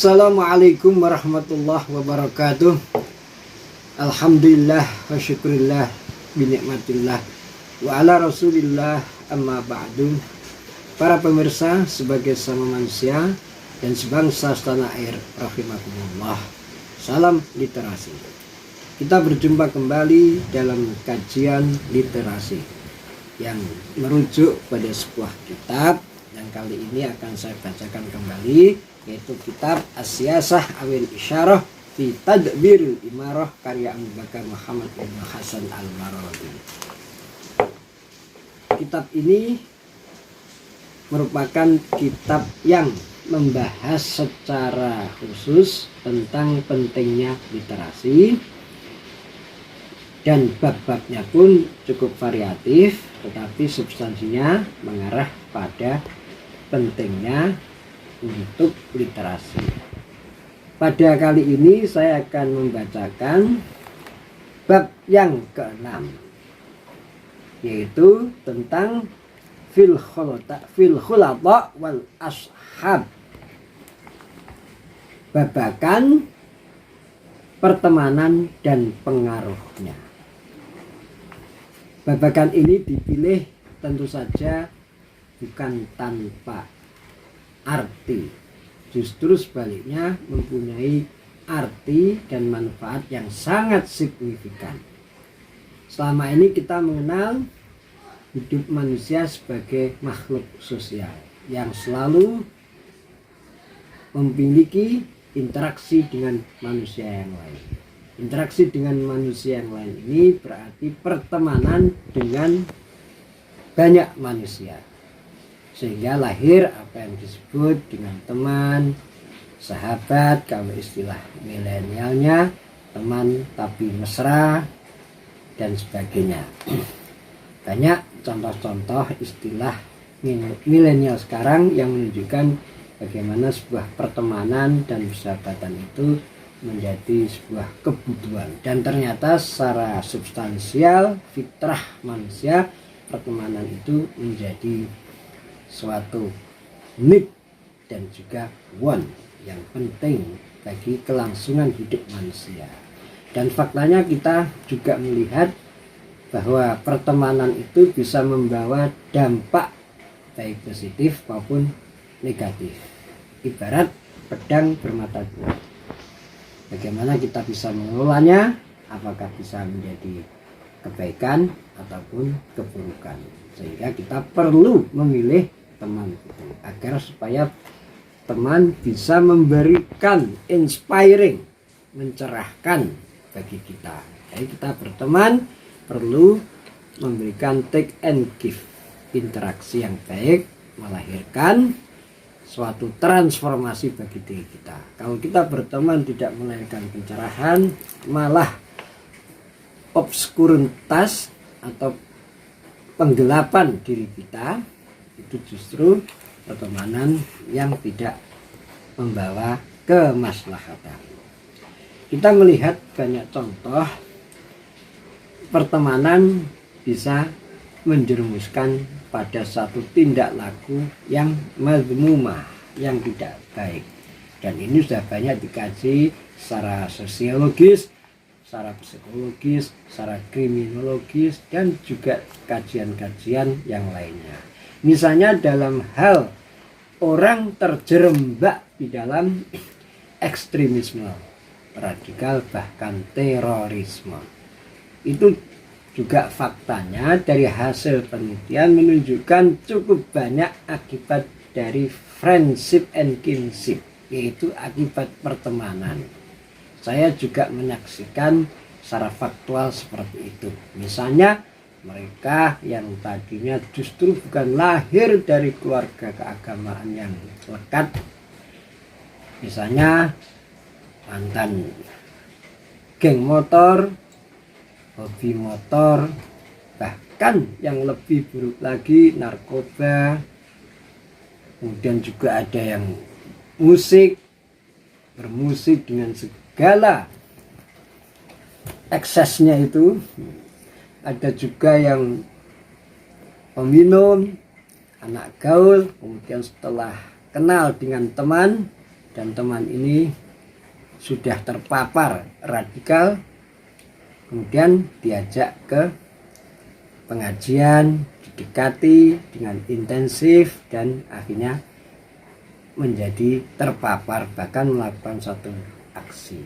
Assalamualaikum warahmatullahi wabarakatuh. Alhamdulillah wa syukurillah binikmatillah wa ala rasulillah amma ba'du. Para pemirsa sebagai sama manusia dan sebangsa setanah air rahimakumullah. Salam literasi. Kita berjumpa kembali dalam kajian literasi yang merujuk pada sebuah kitab yang kali ini akan saya bacakan kembali, yaitu kitab As-Siyasah awil Isyarah fi Tadbiril Imarah karya Abu Bakar Muhammad bin Hasan Al-Maradi. Kitab ini merupakan kitab yang membahas secara khusus tentang pentingnya literasi, dan bab-babnya pun cukup variatif, tetapi substansinya mengarah pada pentingnya untuk literasi. Pada kali ini saya akan membacakan bab yang ke-6, yaitu tentang fil khulata wal ashab, babakan pertemanan dan pengaruhnya. Babakan ini dipilih tentu saja bukan tanpa arti, justru sebaliknya mempunyai arti dan manfaat yang sangat signifikan. Selama ini kita mengenal hidup manusia sebagai makhluk sosial yang selalu memiliki interaksi dengan manusia yang lain. Interaksi dengan manusia yang lain ini berarti pertemanan dengan banyak manusia, sehingga lahir apa yang disebut dengan teman, sahabat, kalau istilah milenialnya teman tapi mesra, dan sebagainya. Banyak contoh-contoh istilah milenial sekarang yang menunjukkan bagaimana sebuah pertemanan dan persahabatan itu menjadi sebuah kebutuhan, dan ternyata secara substansial fitrah manusia pertemanan itu menjadi suatu need dan juga want yang penting bagi kelangsungan hidup manusia. Dan faktanya kita juga melihat bahwa pertemanan itu bisa membawa dampak baik positif maupun negatif. Ibarat pedang bermata dua. Bagaimana kita bisa mengelolanya, apakah bisa menjadi kebaikan ataupun keburukan. Sehingga kita perlu memilih teman itu agar supaya teman bisa memberikan inspiring, mencerahkan bagi kita. Jadi kita berteman perlu memberikan take and give, interaksi yang baik melahirkan suatu transformasi bagi diri kita. Kalau kita berteman tidak melahirkan pencerahan, malah obskurentas atau penggelapan diri kita, itu justru pertemanan yang tidak membawa kemaslahatan. Kita melihat banyak contoh pertemanan bisa menjerumuskan pada satu tindak laku yang mazmumah, yang tidak baik. Dan ini sudah banyak dikaji secara sosiologis, secara psikologis, secara kriminologis, dan juga kajian-kajian yang lainnya. Misalnya dalam hal orang terjerembab di dalam ekstremisme radikal, bahkan terorisme. Itu juga faktanya dari hasil penelitian menunjukkan cukup banyak akibat dari friendship and kinship, yaitu akibat pertemanan. Saya juga menyaksikan secara faktual seperti itu. Misalnya mereka yang tadinya justru bukan lahir dari keluarga keagamaan yang lekat, misalnya mantan geng motor, hobi motor, bahkan yang lebih buruk lagi narkoba, kemudian juga ada yang bermusik dengan segala eksesnya itu, ada juga yang peminum, anak gaul, kemudian setelah kenal dengan teman dan teman ini sudah terpapar radikal, kemudian diajak ke pengajian, didekati dengan intensif, dan akhirnya menjadi terpapar, bahkan melakukan satu aksi.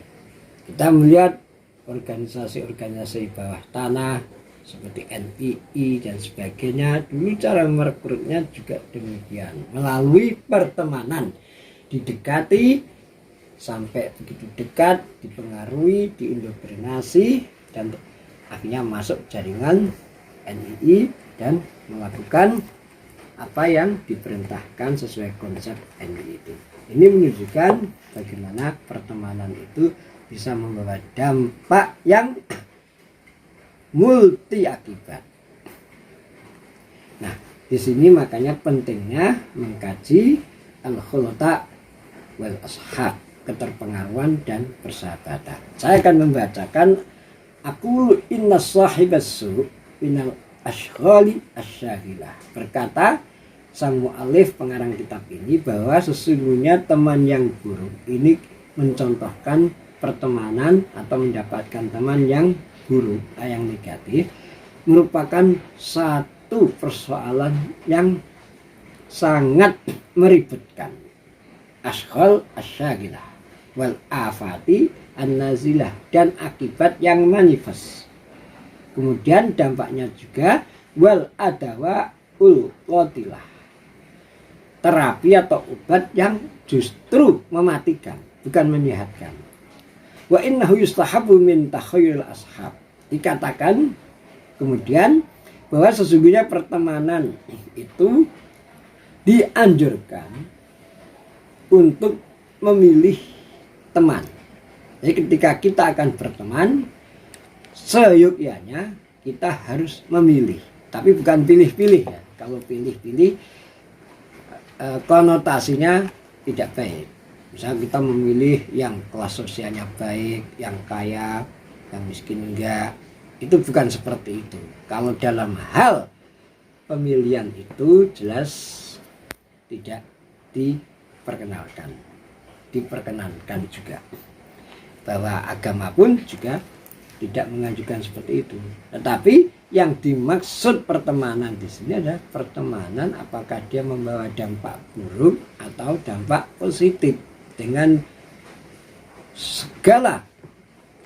Kita melihat organisasi-organisasi bawah tanah seperti NII dan sebagainya, dulu cara merekrutnya juga demikian, melalui pertemanan, didekati sampai begitu dekat, dipengaruhi, diindoktrinasi, dan akhirnya masuk jaringan NII dan melakukan apa yang diperintahkan sesuai konsep NII itu. Ini menunjukkan bagaimana pertemanan itu bisa membawa dampak yang multi akibat. Nah, di sini makanya pentingnya mengkaji al-khulata wal ashab, keterpengaruhan dan persahabatan. Saya akan membacakan aku inna sahibassu minal ashghali asyahilah. Berkata sang mu'alif pengarang kitab ini bahwa sesungguhnya teman yang buruk ini mencontohkan pertemanan atau mendapatkan teman yang buruk, yang negatif, merupakan satu persoalan yang sangat meribetkan. Ashghal asyagilah wal afati an-nazilah, dan akibat yang manifest. Kemudian dampaknya juga wal adawa ul qatilah, terapi atau obat yang justru mematikan, bukan menyehatkan. Wa innahu yustahabu min takhayyul ashab. Dikatakan kemudian bahwa sesungguhnya pertemanan itu dianjurkan untuk memilih teman. Jadi ketika kita akan berteman, seyogyanya kita harus memilih. Tapi bukan pilih-pilih ya. Kalau pilih-pilih konotasinya tidak baik. Misalnya kita memilih yang kelas sosialnya baik, yang kaya, yang miskin enggak. Itu bukan seperti itu. Kalau dalam hal pemilihan itu jelas tidak diperkenankan juga. Bahwa agama pun juga tidak menganjurkan seperti itu. Tetapi yang dimaksud pertemanan di sini adalah pertemanan apakah dia membawa dampak buruk atau dampak positif dengan segala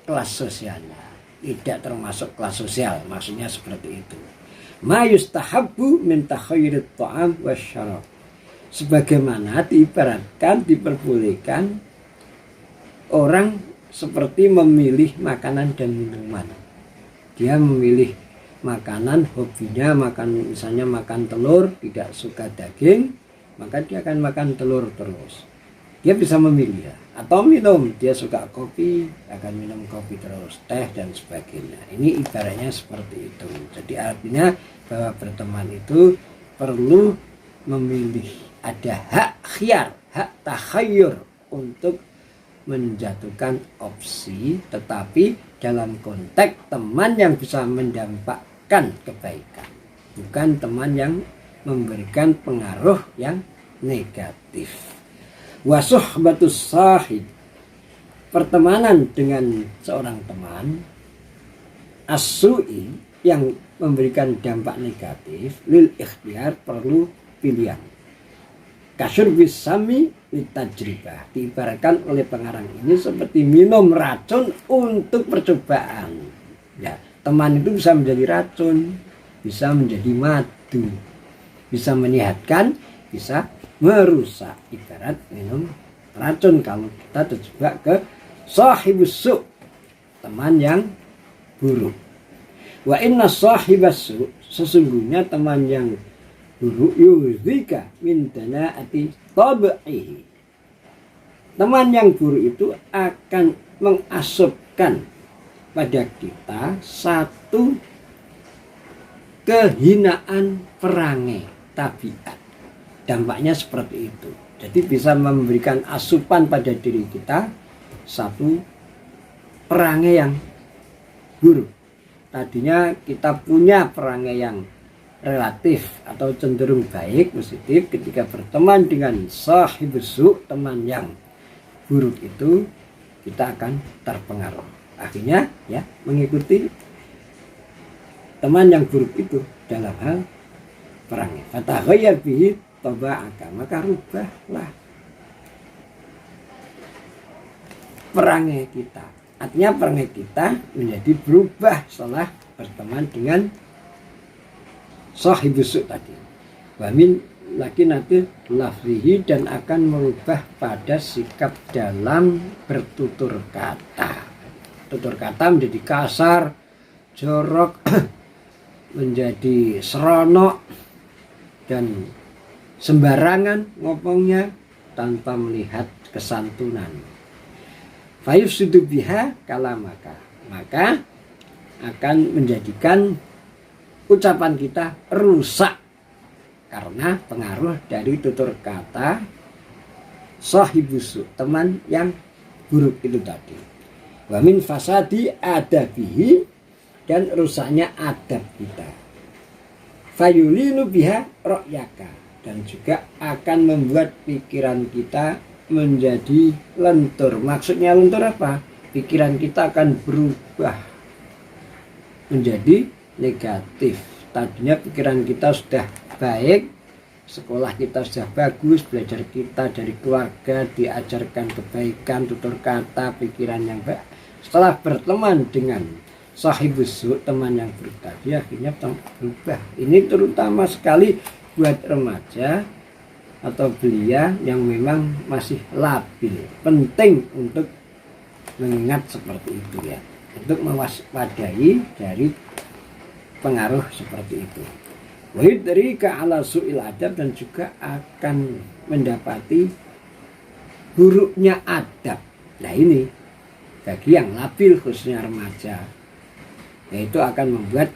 kelas sosialnya, tidak termasuk kelas sosial, maksudnya seperti itu. Ma yustahabbu min takhayyurit ta'am wasyarab, sebagaimana diibaratkan, diperbolehkan orang seperti memilih makanan dan minuman. Dia memilih makanan, hobinya makan, misalnya makan telur, tidak suka daging, maka dia akan makan telur terus. Dia bisa memilih ya. Atau minum, dia suka kopi, akan minum kopi terus, teh dan sebagainya. Ini ibaratnya seperti itu. Jadi artinya bahwa berteman itu perlu memilih, ada hak khiyar, hak takhayyur untuk menjatuhkan opsi, tetapi dalam konteks teman yang bisa mendampakkan kebaikan, bukan teman yang memberikan pengaruh yang negatif. Wasuhbatus sahib, pertemanan dengan seorang teman as-su'i yang memberikan dampak negatif, lil ikhtiyar, perlu pilihan. Kasyurbis sami litajribah, diibaratkan oleh pengarang ini seperti minum racun untuk percobaan. Ya, teman itu bisa menjadi racun, bisa menjadi madu, bisa menyehatkan, bisa merusak. Ibarat minum racun kalau kita terjebak ke sahibus su', teman yang buruk. Wa inna sahibas su', sesungguhnya teman yang buruk yuzika min dana'ati tab'ihi, teman yang buruk itu akan mengasupkan pada kita satu kehinaan perangai tabiat. Dampaknya seperti itu. Jadi bisa memberikan asupan pada diri kita satu perangai yang buruk. Tadinya kita punya perangai yang relatif atau cenderung baik, positif, ketika berteman dengan sahibus su', teman yang buruk itu kita akan terpengaruh. Akhirnya ya mengikuti teman yang buruk itu dalam hal perangnya. Fataghayyar bihi taba'aka, maka rubahlah perangai kita. Artinya perangai kita menjadi berubah setelah berteman dengan sahibus su' tadi. Wa min lagi nanti lafzihi, dan akan merubah pada sikap dalam bertutur kata. Tutur kata menjadi kasar, jorok, menjadi seronok dan sembarangan ngomongnya tanpa melihat kesantunan. Fayufsidu biha kalamaka, maka akan menjadikan ucapan kita rusak karena pengaruh dari tutur kata sahibus su', teman yang buruk itu tadi. Wa min fasadi adabihi, dan rusaknya adab kita. Fayulinu biha ra'yaka, dan juga akan membuat pikiran kita menjadi lentur. Maksudnya lentur apa? Pikiran kita akan berubah menjadi negatif. Tadinya pikiran kita sudah baik, sekolah kita sudah bagus, belajar kita dari keluarga diajarkan kebaikan, tutur kata, pikiran yang baik. Setelah berteman dengan sahibus su', teman yang buruk tadi, akhirnya berubah. Ini terutama sekali buat remaja atau belia yang memang masih labil. Penting untuk mengingat seperti itu ya, untuk mewaspadai dari pengaruh seperti itu. Wahidrika ala su'il adab, dan juga akan mendapati buruknya adab. Nah ini bagi yang labil khususnya remaja, yaitu akan membuat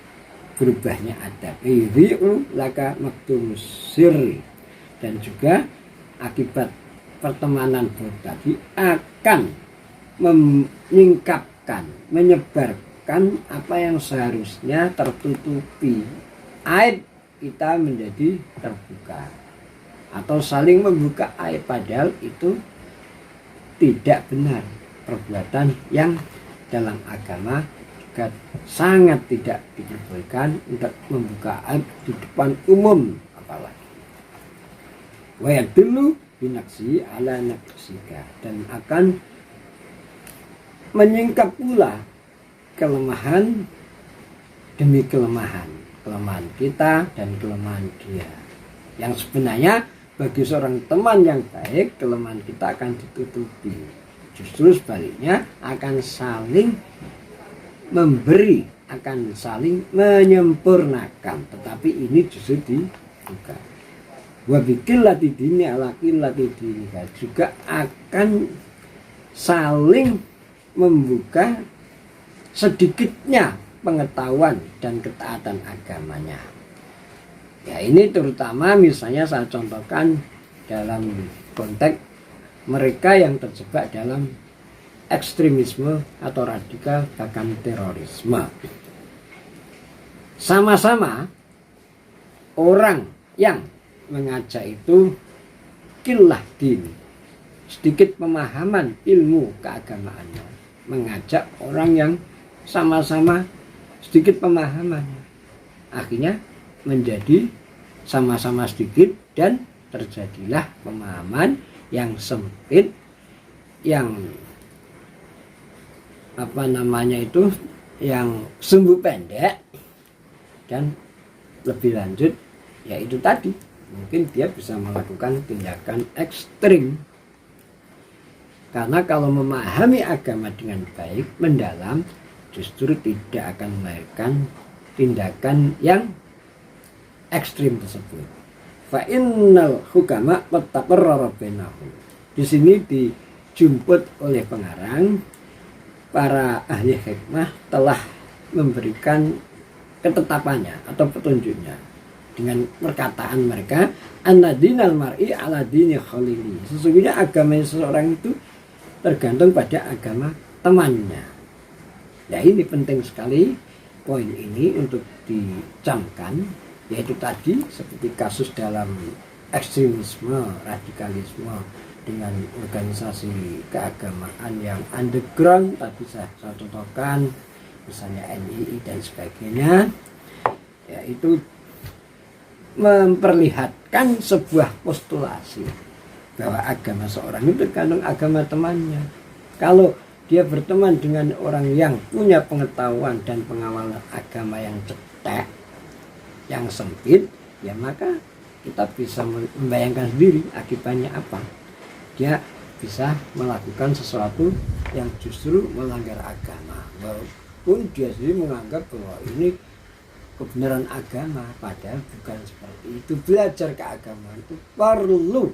berubahnya adab. Idhi'u laka maktumus sirri, dan juga akibat pertemanan buruk tadi akan menyingkapkan, menyebarkan apa yang seharusnya tertutupi. Aib kita menjadi terbuka, atau saling membuka aib, padahal itu tidak benar. Perbuatan yang dalam agama juga sangat tidak diperbolehkan untuk membuka aib di depan umum apalagi. Wa yadullu binaksi ala nafsika, dan akan menyingkap pula kelemahan demi kelemahan kita dan kelemahan dia. Yang sebenarnya bagi seorang teman yang baik, kelemahan kita akan ditutupi. Justru sebaliknya akan saling memberi, akan saling menyempurnakan. Tetapi ini justru dibuka. Wa bikillati dini ala qillati dinika, juga akan saling membuka sedikitnya pengetahuan dan ketaatan agamanya. Ya ini terutama misalnya saya contohkan dalam konteks mereka yang terjebak dalam ekstremisme atau radikal bahkan terorisme. Sama-sama orang yang mengajak itu qillah din, sedikit pemahaman ilmu keagamaannya, mengajak orang yang sama-sama sedikit pemahamannya, akhirnya menjadi sama-sama sedikit dan terjadilah pemahaman yang sempit, yang yang sumbu pendek, dan lebih lanjut yaitu tadi mungkin dia bisa melakukan tindakan ekstrim. Karena kalau memahami agama dengan baik, mendalam, justru tidak akan melahirkan tindakan yang ekstrim tersebut. Fa innal hukama qad taqarrara bainahum. Di sini dijemput oleh pengarang, para ahli hikmah telah memberikan ketetapannya atau petunjuknya dengan perkataan mereka, anna dinal mar'i ala dini khalili. Sesungguhnya agama seseorang itu tergantung pada agama temannya. Nah ini penting sekali poin ini untuk dicamkan, yaitu tadi seperti kasus dalam ekstremisme, radikalisme, dengan organisasi keagamaan yang underground, tapi saya contohkan misalnya NII dan sebagainya, yaitu memperlihatkan sebuah postulasi bahwa agama seorang itu tergantung agama temannya. Kalau dia berteman dengan orang yang punya pengetahuan dan pengawalan agama yang cetek, yang sempit, ya maka kita bisa membayangkan sendiri akibatnya apa. Dia bisa melakukan sesuatu yang justru melanggar agama, walaupun dia sendiri menganggap bahwa ini kebenaran agama, padahal bukan seperti itu. Belajar keagamaan itu perlu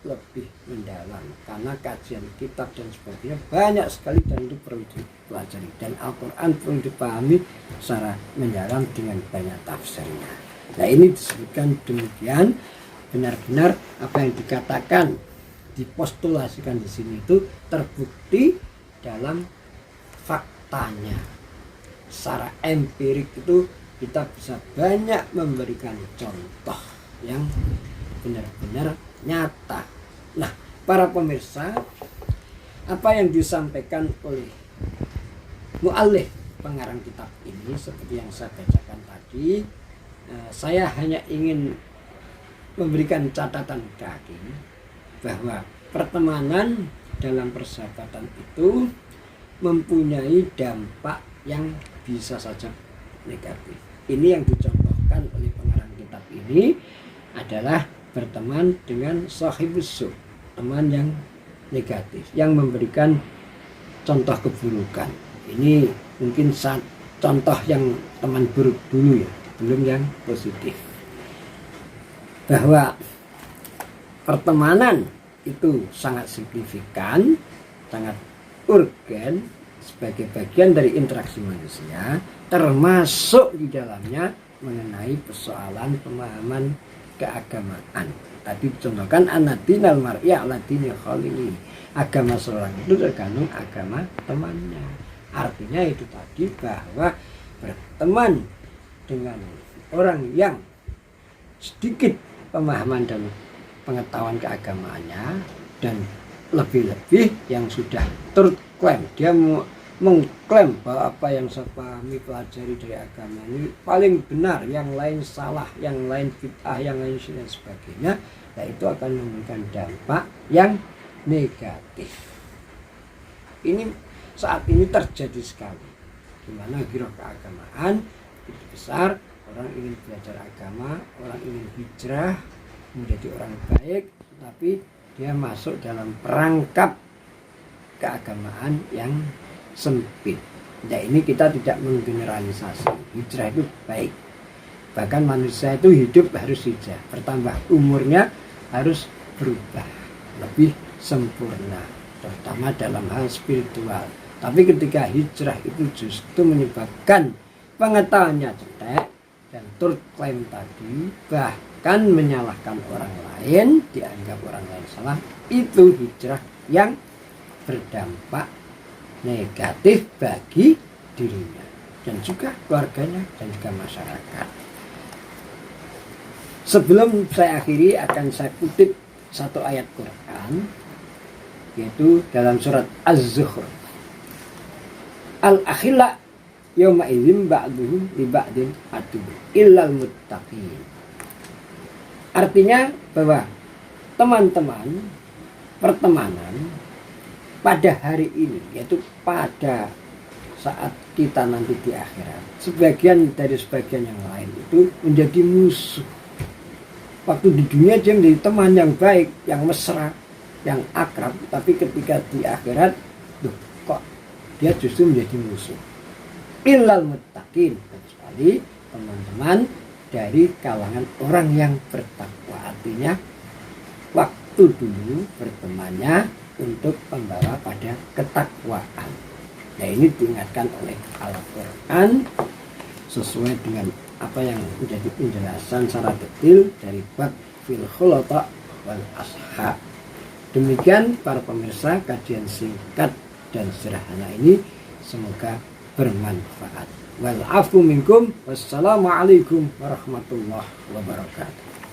lebih mendalam, karena kajian kitab dan sebagainya banyak sekali dan itu perlu dipelajari, dan Al-Quran perlu dipahami secara mendalam dengan banyak tafsirnya. Nah, ini disebutkan demikian, benar-benar apa yang dikatakan, dipostulasikan di sini itu terbukti dalam faktanya. Secara empirik itu kita bisa banyak memberikan contoh yang benar-benar nyata. Nah, para pemirsa, apa yang disampaikan oleh mu'allif pengarang kitab ini seperti yang saya bacakan tadi, saya hanya ingin memberikan catatan kaki bahwa pertemanan dalam persahabatan itu mempunyai dampak yang bisa saja negatif. Ini yang dicontohkan oleh pengarang kitab ini adalah berteman dengan sahibus su', teman yang negatif, yang memberikan contoh keburukan. Ini mungkin contoh yang teman buruk dulu ya, belum yang positif. Bahwa pertemanan itu sangat signifikan, sangat urgen sebagai bagian dari interaksi manusia, termasuk di dalamnya mengenai persoalan pemahaman keagamaan. Tadi contohkan anadinal mar'i ala dini khalili. Agama seorang itu tergantung agama temannya. Artinya itu tadi bahwa berteman dengan orang yang sedikit pemahaman dan pengetahuan keagamaannya, dan lebih-lebih yang sudah terklaim, dia mengklaim bahwa apa yang saya pahami, pelajari dari agama ini paling benar, yang lain salah, yang lain bid'ah, yang lain dan sebagainya, nah itu akan memberikan dampak yang negatif. Ini saat ini terjadi sekali, di mana giroh keagamaan itu besar, orang ingin belajar agama, orang ingin hijrah menjadi orang baik, tapi dia masuk dalam perangkap keagamaan yang sempit. Nah, ini kita tidak menggeneralisasi. Hijrah itu baik. Bahkan manusia itu hidup harus hijrah. Bertambah umurnya harus berubah lebih sempurna, terutama dalam hal spiritual. Tapi ketika hijrah itu justru menyebabkan pengetahuannya cetek dan terklaim tadi, bahkan menyalahkan orang lain, dianggap orang lain salah, itu hijrah yang berdampak negatif bagi dirinya dan juga keluarganya dan juga masyarakat. Sebelum saya akhiri, akan saya kutip satu ayat Quran, yaitu dalam surat Az-Zukhruf. Al-akhila yawma idzin ba'duhum li ba'din adu illal muttaqin. Artinya bahwa teman-teman, pertemanan pada hari ini, yaitu pada saat kita nanti di akhirat, sebagian dari sebagian yang lain itu menjadi musuh. Waktu di dunia dia menjadi teman yang baik, yang mesra, yang akrab, tapi ketika di akhirat, kok dia justru menjadi musuh. Illal muttaqin, kecuali teman-teman dari kalangan orang yang bertakwa. Artinya waktu dulu bertemannya untuk membawa pada ketakwaan. Nah, ini diingatkan oleh Al-Quran sesuai dengan apa yang menjadi penjelasan secara detail dari bab fil khulata wal ashab. Demikian para pemirsa, kajian singkat dan sederhana ini semoga bermanfaat. Wal afu minkum, wassalamualaikum warahmatullahi wabarakatuh.